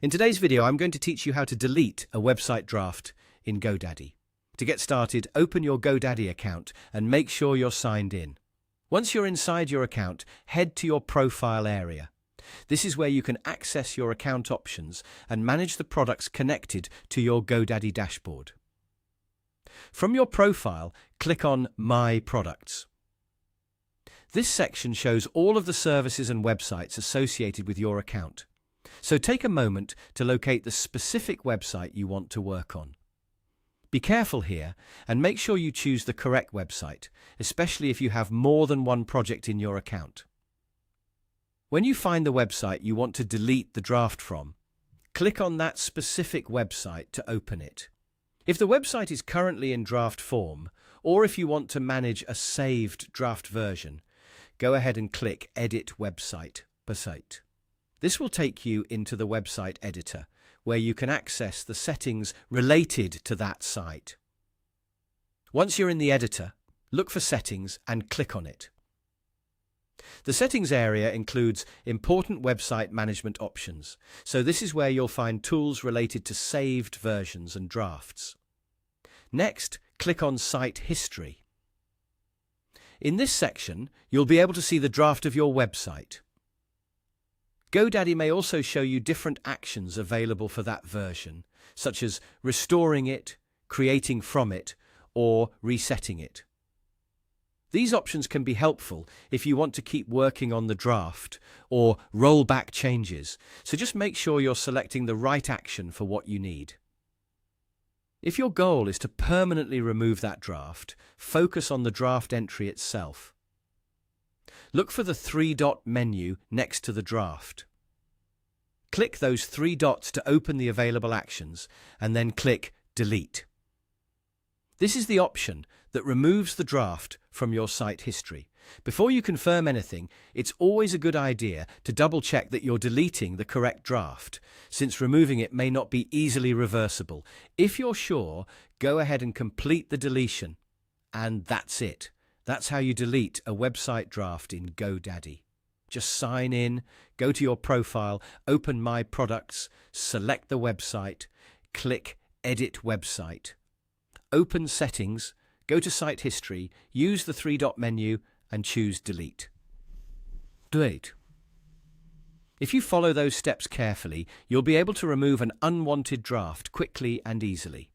In today's video, I'm going to teach you how to delete a website draft in GoDaddy. To get started, open your GoDaddy account and make sure you're signed in. Once you're inside your account, head to your profile area. This is where you can access your account options and manage the products connected to your GoDaddy dashboard. From your profile, click on My Products. This section shows all of the services and websites associated with your account. So take a moment to locate the specific website you want to work on. Be careful here and make sure you choose the correct website, especially if you have more than one project in your account. When you find the website you want to delete the draft from, click on that specific website to open it. If the website is currently in draft form, or if you want to manage a saved draft version, go ahead and click Edit Website per site. This will take you into the website editor, where you can access the settings related to that site. Once you're in the editor, look for Settings and click on it. The settings area includes important website management options, so this is where you'll find tools related to saved versions and drafts. Next, click on Site History. In this section, you'll be able to see the draft of your website. GoDaddy may also show you different actions available for that version, such as restoring it, creating from it, or resetting it. These options can be helpful if you want to keep working on the draft or roll back changes, so just make sure you're selecting the right action for what you need. If your goal is to permanently remove that draft, focus on the draft entry itself. Look for the three-dot menu next to the draft. Click those three dots to open the available actions, and then click Delete. This is the option that removes the draft from your site history. Before you confirm anything, it's always a good idea to double-check that you're deleting the correct draft, since removing it may not be easily reversible. If you're sure, go ahead and complete the deletion. And that's it. That's how you delete a website draft in GoDaddy. Just sign in, go to your profile, open My Products, select the website, click Edit Website. Open Settings, go to Site History, use the three-dot menu and choose Delete. Delete. If you follow those steps carefully, you'll be able to remove an unwanted draft quickly and easily.